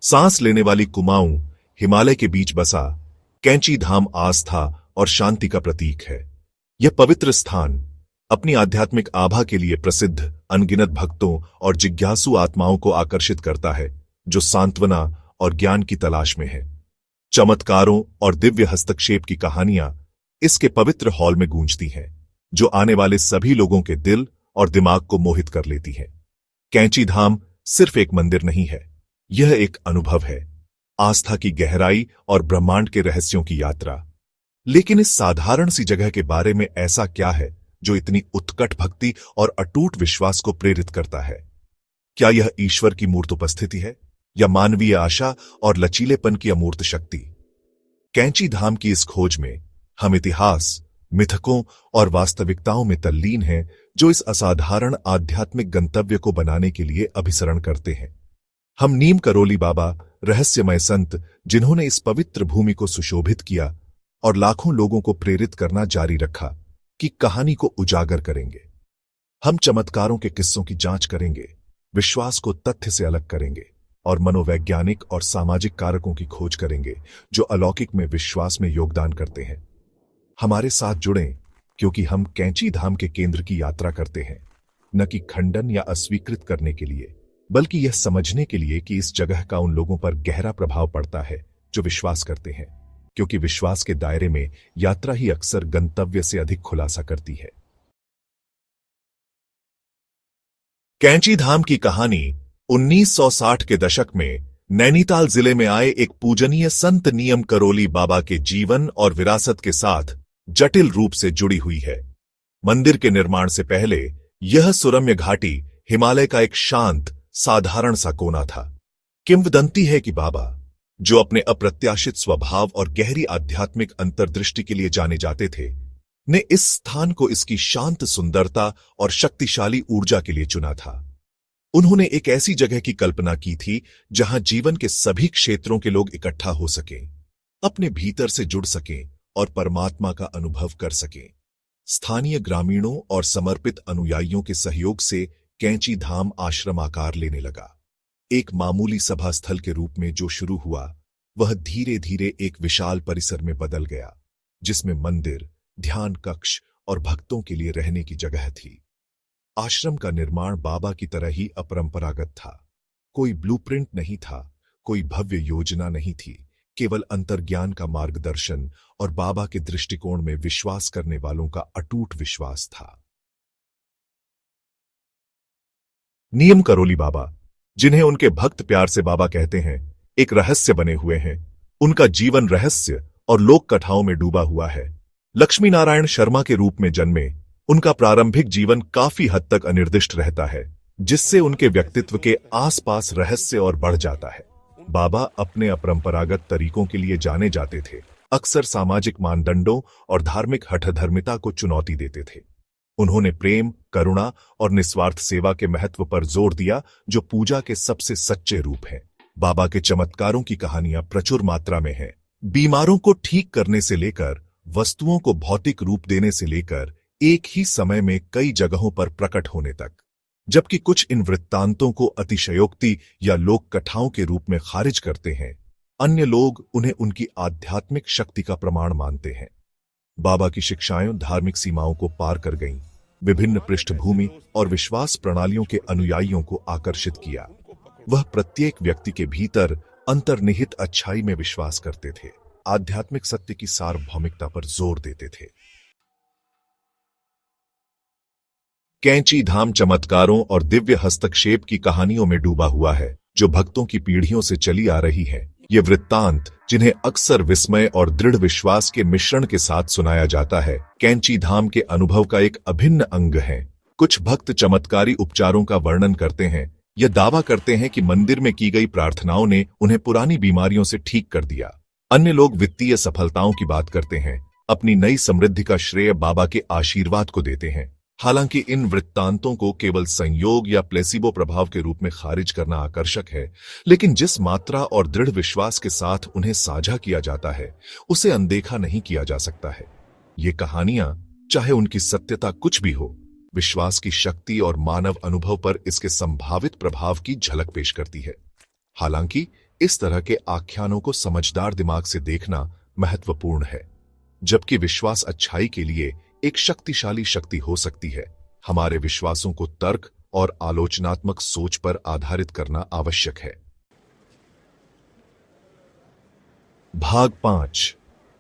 सांस लेने वाली कुमाऊं हिमालय के बीच बसा कैंची धाम आस्था और शांति का प्रतीक है। यह पवित्र स्थान अपनी आध्यात्मिक आभा के लिए प्रसिद्ध अनगिनत भक्तों और जिज्ञासु आत्माओं को आकर्षित करता है, जो सांत्वना और ज्ञान की तलाश में है। चमत्कारों और दिव्य हस्तक्षेप की कहानियां इसके पवित्र हॉल में गूंजती हैं, जो आने वाले सभी लोगों के दिल और दिमाग को मोहित कर लेती है। कैंची धाम सिर्फ एक मंदिर नहीं है, यह एक अनुभव है, आस्था की गहराई और ब्रह्मांड के रहस्यों की यात्रा। लेकिन इस साधारण सी जगह के बारे में ऐसा क्या है जो इतनी उत्कट भक्ति और अटूट विश्वास को प्रेरित करता है? क्या यह ईश्वर की मूर्त उपस्थिति है या मानवीय आशा और लचीलेपन की अमूर्त शक्ति? कैंची धाम की इस खोज में हम इतिहास, मिथकों और वास्तविकताओं में तल्लीन हैं, जो इस असाधारण आध्यात्मिक गंतव्य को बनाने के लिए अभिसरण करते हैं। हम नीम करोली बाबा, रहस्यमय संत जिन्होंने इस पवित्र भूमि को सुशोभित किया और लाखों लोगों को प्रेरित करना जारी रखा, की कहानी को उजागर करेंगे। हम चमत्कारों के किस्सों की जांच करेंगे, विश्वास को तथ्य से अलग करेंगे और मनोवैज्ञानिक और सामाजिक कारकों की खोज करेंगे जो अलौकिक में विश्वास में योगदान करते हैं। हमारे साथ जुड़ें, क्योंकि हम कैंची धाम के केंद्र की यात्रा करते हैं, न कि खंडन या अस्वीकृत करने के लिए, बल्कि यह समझने के लिए कि इस जगह का उन लोगों पर गहरा प्रभाव पड़ता है जो विश्वास करते हैं, क्योंकि विश्वास के दायरे में यात्रा ही अक्सर गंतव्य से अधिक खुलासा करती है। कैंची धाम की कहानी 1960 के दशक में नैनीताल जिले में आए एक पूजनीय संत नीम करोली बाबा के जीवन और विरासत के साथ जटिल रूप से जुड़ी हुई है। मंदिर के निर्माण से पहले यह सुरम्य घाटी हिमालय का एक शांत, साधारण सा कोना था। किंवदंती है कि बाबा, जो अपने अप्रत्याशित स्वभाव और गहरी आध्यात्मिक अंतर्दृष्टि के लिए जाने जाते थे, ने इस स्थान को इसकी शांत सुंदरता और शक्तिशाली ऊर्जा के लिए चुना था। उन्होंने एक ऐसी जगह की कल्पना की थी जहां जीवन के सभी क्षेत्रों के लोग इकट्ठा हो सकें, अपने भीतर से जुड़ सकें और परमात्मा का अनुभव कर सकें। स्थानीय ग्रामीणों और समर्पित अनुयायियों के सहयोग से कैंची धाम आश्रम आकार लेने लगा। एक मामूली सभा स्थल के रूप में जो शुरू हुआ, वह धीरे धीरे एक विशाल परिसर में बदल गया, जिसमें मंदिर, ध्यान कक्ष और भक्तों के लिए रहने की जगह थी। आश्रम का निर्माण बाबा की तरह ही अपरंपरागत था। कोई ब्लूप्रिंट नहीं था, कोई भव्य योजना नहीं थी, केवल अंतर्ज्ञान का मार्गदर्शन और बाबा के दृष्टिकोण में विश्वास करने वालों का अटूट विश्वास था। नीम करोली बाबा, जिन्हें उनके भक्त प्यार से बाबा कहते हैं, एक रहस्य बने हुए हैं। उनका जीवन रहस्य और लोक कथाओं में डूबा हुआ है। लक्ष्मी नारायण शर्मा के रूप में जन्मे, उनका प्रारंभिक जीवन काफी हद तक अनिर्दिष्ट रहता है, जिससे उनके व्यक्तित्व के आसपास रहस्य और बढ़ जाता है। बाबा अपने अपरंपरागत तरीकों के लिए जाने जाते थे, अक्सर सामाजिक मानदंडों और धार्मिक हठधर्मिता को चुनौती देते थे। उन्होंने प्रेम, करुणा और निस्वार्थ सेवा के महत्व पर जोर दिया, जो पूजा के सबसे सच्चे रूप हैं। बाबा के चमत्कारों की कहानियां प्रचुर मात्रा में हैं। बीमारों को ठीक करने से लेकर वस्तुओं को भौतिक रूप देने से लेकर एक ही समय में कई जगहों पर प्रकट होने तक। जबकि कुछ इन वृत्तांतों को अतिशयोक्ति या लोक कथाओं के रूप में खारिज करते हैं, अन्य लोग उन्हें उनकी आध्यात्मिक शक्ति का प्रमाण मानते हैं। बाबा की शिक्षाएं धार्मिक सीमाओं को पार कर गईं, विभिन्न पृष्ठभूमि और विश्वास प्रणालियों के अनुयायियों को आकर्षित किया। वह प्रत्येक व्यक्ति के भीतर अंतर्निहित अच्छाई में विश्वास करते थे, आध्यात्मिक सत्य की सार्वभौमिकता पर जोर देते थे। कैंची धाम चमत्कारों और दिव्य हस्तक्षेप की कहानियों में डूबा हुआ है, जो भक्तों की पीढ़ियों से चली आ रही है। ये वृत्तांत, जिन्हें अक्सर विस्मय और दृढ़ विश्वास के मिश्रण के साथ सुनाया जाता है, कैंची धाम के अनुभव का एक अभिन्न अंग है। कुछ भक्त चमत्कारी उपचारों का वर्णन करते हैं, यह दावा करते हैं कि मंदिर में की गई प्रार्थनाओं ने उन्हें पुरानी बीमारियों से ठीक कर दिया। अन्य लोग वित्तीय सफलताओं की बात करते हैं, अपनी नई समृद्धि का श्रेय बाबा के आशीर्वाद को देते हैं। हालांकि इन वृत्तांतों को केवल संयोग या प्लेसिबो प्रभाव के रूप में खारिज करना आकर्षक है, लेकिन जिस मात्रा और दृढ़ विश्वास के साथ उन्हें साझा किया जाता है, उसे अनदेखा नहीं किया जा सकता है। ये कहानियां, चाहे उनकी सत्यता कुछ भी हो, विश्वास की शक्ति और मानव अनुभव पर इसके संभावित प्रभाव की झलक पेश करती है। हालांकि इस तरह के आख्यानों को समझदार दिमाग से देखना महत्वपूर्ण है। जबकि विश्वास अच्छाई के लिए एक शक्तिशाली शक्ति हो सकती है, हमारे विश्वासों को तर्क और आलोचनात्मक सोच पर आधारित करना आवश्यक है। भाग 5।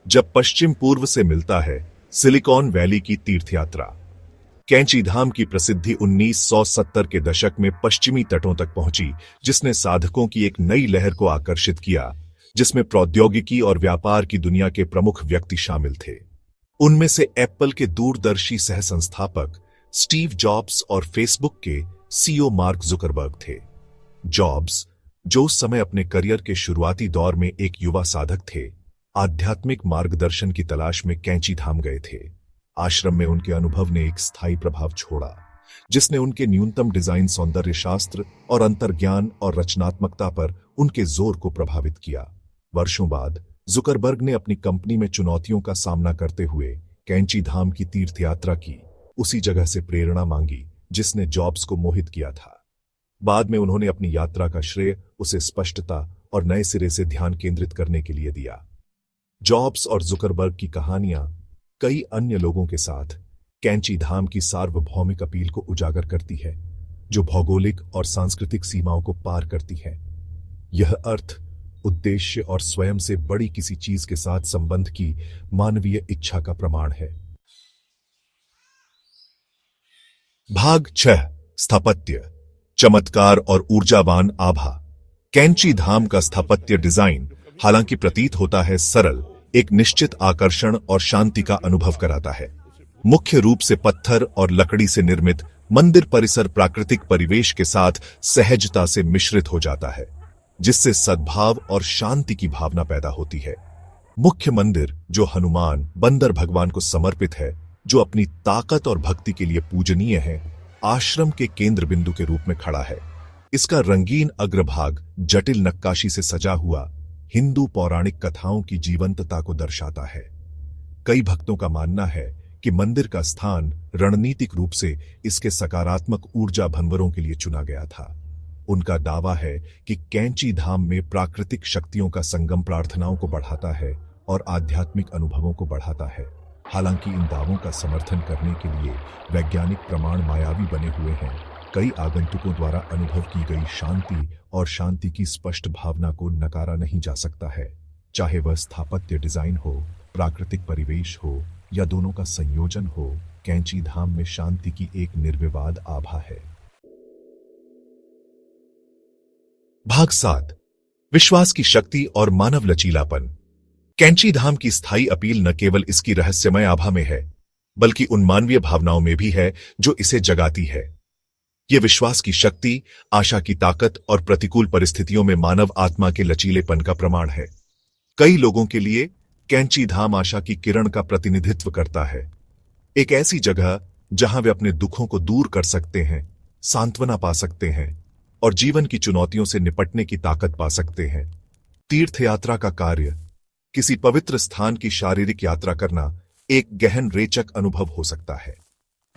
जब पश्चिम पूर्व से मिलता है सिलिकॉन वैली की तीर्थयात्रा। कैंची धाम की प्रसिद्धि 1970 के दशक में पश्चिमी तटों तक पहुंची, जिसने साधकों की एक नई लहर को आकर्षित किया, जिसमें प्रौद्योगिकी और व्यापार की दुनिया के प्रमुख व्यक्ति शामिल थे। उनमें से एप्पल के दूरदर्शी सह संस्थापक स्टीव जॉब्स और फेसबुक के सीईओ मार्क जुकरबर्ग थे। जॉब्स, जो उस समय अपने करियर के शुरुआती दौर में एक युवा साधक थे, आध्यात्मिक मार्गदर्शन की तलाश में कैंची धाम गए थे। आश्रम में उनके अनुभव ने एक स्थायी प्रभाव छोड़ा, जिसने उनके न्यूनतम डिजाइन सौंदर्य शास्त्र और अंतर्ज्ञान और रचनात्मकता पर उनके जोर को प्रभावित किया। वर्षों बाद जुकरबर्ग ने अपनी कंपनी में चुनौतियों का सामना करते हुए कैंची धाम की तीर्थयात्रा की, उसी जगह से प्रेरणा मांगी जिसने जॉब्स को मोहित किया था। बाद में उन्होंने अपनी यात्रा का श्रेय उसे स्पष्टता और नए सिरे से ध्यान केंद्रित करने के लिए दिया। जॉब्स और जुकरबर्ग की कहानियां कई अन्य लोगों के साथ कैंची धाम की सार्वभौमिक अपील को उजागर करती है, जो भौगोलिक और सांस्कृतिक सीमाओं को पार करती है। यह अर्थ, उद्देश्य और स्वयं से बड़ी किसी चीज के साथ संबंध की मानवीय इच्छा का प्रमाण है। भाग 6। स्थापत्य, चमत्कार और ऊर्जावान आभा। कैंची धाम का स्थापत्य डिजाइन, हालांकि प्रतीत होता है सरल, एक निश्चित आकर्षण और शांति का अनुभव कराता है। मुख्य रूप से पत्थर और लकड़ी से निर्मित मंदिर परिसर प्राकृतिक परिवेश के साथ सहजता से मिश्रित हो जाता है, जिससे सद्भाव और शांति की भावना पैदा होती है। मुख्य मंदिर, जो हनुमान बंदर भगवान को समर्पित है, जो अपनी ताकत और भक्ति के लिए पूजनीय है, आश्रम के केंद्र बिंदु के रूप में खड़ा है। इसका रंगीन अग्रभाग जटिल नक्काशी से सजा हुआ हिंदू पौराणिक कथाओं की जीवंतता को दर्शाता है। कई भक्तों का मानना है कि मंदिर का स्थान रणनीतिक रूप से इसके सकारात्मक ऊर्जा भंवरों के लिए चुना गया था। उनका दावा है कि कैंची धाम में प्राकृतिक शक्तियों का संगम प्रार्थनाओं को बढ़ाता है और आध्यात्मिक अनुभवों को बढ़ाता है। हालांकि इन दावों का समर्थन करने के लिए वैज्ञानिक प्रमाण मायावी बने हुए हैं। कई आगंतुकों द्वारा अनुभव की गई शांति और शांति की स्पष्ट भावना को नकारा नहीं जा सकता है, चाहे वह स्थापत्य डिजाइन हो, प्राकृतिक परिवेश हो या दोनों का संयोजन हो। कैंची धाम में शांति की एक निर्विवाद आभा है। भाग 7। विश्वास की शक्ति और मानव लचीलापन। कैंची धाम की स्थायी अपील न केवल इसकी रहस्यमय आभा में है, बल्कि उन मानवीय भावनाओं में भी है जो इसे जगाती है। ये विश्वास की शक्ति, आशा की ताकत और प्रतिकूल परिस्थितियों में मानव आत्मा के लचीलेपन का प्रमाण है। कई लोगों के लिए कैंची धाम आशा की किरण का प्रतिनिधित्व करता है, एक ऐसी जगह जहां वे अपने दुखों को दूर कर सकते हैं, सांत्वना पा सकते हैं और जीवन की चुनौतियों से निपटने की ताकत पा सकते हैं। तीर्थयात्रा का कार्य, किसी पवित्र स्थान की शारीरिक यात्रा करना, एक गहन रेचक अनुभव हो सकता है।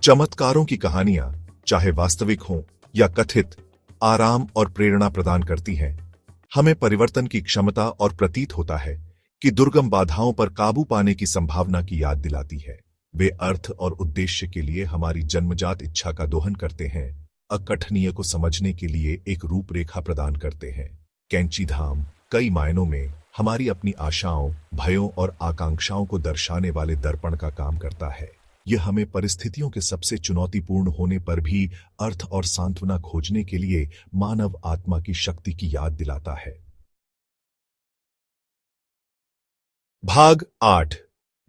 चमत्कारों की कहानियां, चाहे वास्तविक हों या कथित, आराम और प्रेरणा प्रदान करती हैं। हमें परिवर्तन की क्षमता और प्रतीत होता है कि दुर्गम बाधाओं पर काबू पाने की संभावना की याद दिलाती है। वे अर्थ और उद्देश्य के लिए हमारी जन्मजात इच्छा का दोहन करते हैं, अकठनीय को समझने के लिए एक रूपरेखा प्रदान करते हैं। कैंची धाम कई मायनों में हमारी अपनी आशाओं, भयों और आकांक्षाओं को दर्शाने वाले दर्पण का काम करता है। यह हमें परिस्थितियों के सबसे चुनौतीपूर्ण होने पर भी अर्थ और सांत्वना खोजने के लिए मानव आत्मा की शक्ति की याद दिलाता है। भाग 8।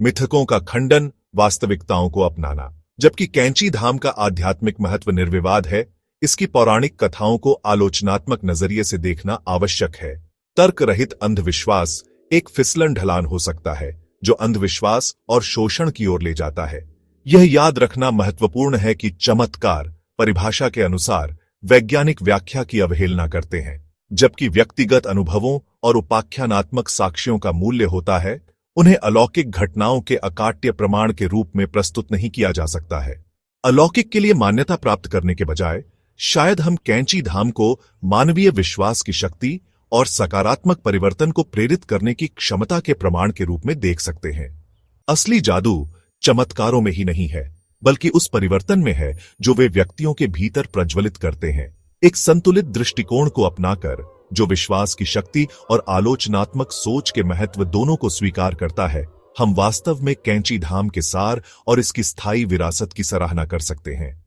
मिथकों का खंडन, वास्तविकताओं को अपनाना। जबकि कैंची धाम का आध्यात्मिक महत्व निर्विवाद है, इसकी पौराणिक कथाओं को आलोचनात्मक नजरिए से देखना आवश्यक है। तर्क रहित अंधविश्वास एक फिसलन ढलान हो सकता है जो अंधविश्वास और शोषण की ओर ले जाता है। यह याद रखना महत्वपूर्ण है कि चमत्कार परिभाषा के अनुसार वैज्ञानिक व्याख्या की अवहेलना करते हैं, जबकि व्यक्तिगत अनुभवों और उपाख्यानात्मक साक्ष्यों का मूल्य होता है। उन्हें अलौकिक घटनाओं के अकाट्य प्रमाण के रूप में प्रस्तुत नहीं किया जा सकता है। अलौकिक के लिए मान्यता प्राप्त करने के बजाय शायद हम कैंची धाम को मानवीय विश्वास की शक्ति और सकारात्मक परिवर्तन को प्रेरित करने की क्षमता के प्रमाण के रूप में देख सकते हैं। असली जादू चमत्कारों में ही नहीं है, बल्कि उस परिवर्तन में है जो वे व्यक्तियों के भीतर प्रज्वलित करते हैं। एक संतुलित दृष्टिकोण को अपनाकर, जो विश्वास की शक्ति और आलोचनात्मक सोच के महत्व दोनों को स्वीकार करता है, हम वास्तव में कैंची धाम के सार और इसकी स्थायी विरासत की सराहना कर सकते हैं।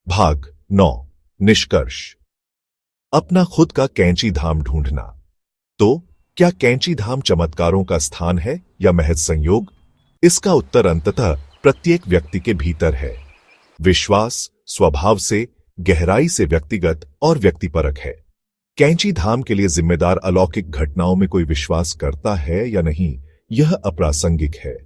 भाग 9। निष्कर्ष। अपना खुद का कैंची धाम ढूंढना। तो क्या कैंची धाम चमत्कारों का स्थान है या महज संयोग? इसका उत्तर अंततः प्रत्येक व्यक्ति के भीतर है। विश्वास स्वभाव से, गहराई से व्यक्तिगत और व्यक्तिपरक है। कैंची धाम के लिए जिम्मेदार अलौकिक घटनाओं में कोई विश्वास करता है या नहीं, यह अप्रासंगिक है।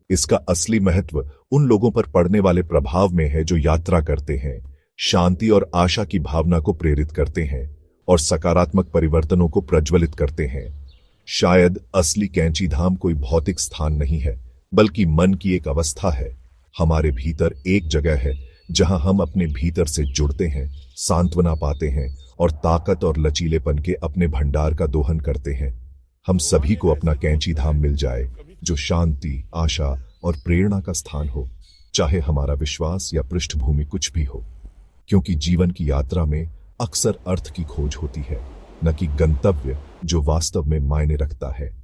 इसका असली महत्व उन लोगों पर पड़ने वाले प्रभाव में है जो यात्रा करते हैं, शांति और आशा की भावना को प्रेरित करते हैं और सकारात्मक परिवर्तनों को प्रज्वलित करते हैं। शायद असली कैंची धाम कोई भौतिक स्थान नहीं है, बल्कि मन की एक अवस्था है। हमारे भीतर एक जगह है जहां हम अपने भीतर से जुड़ते हैं, सांत्वना पाते हैं और ताकत और लचीलेपन के अपने भंडार का दोहन करते हैं। हम सभी को अपना कैंची धाम मिल जाए, जो शांति, आशा और प्रेरणा का स्थान हो, चाहे हमारा विश्वास या पृष्ठभूमि कुछ भी हो। क्योंकि जीवन की यात्रा में अक्सर अर्थ की खोज होती है, न कि गंतव्य जो वास्तव में मायने रखता है।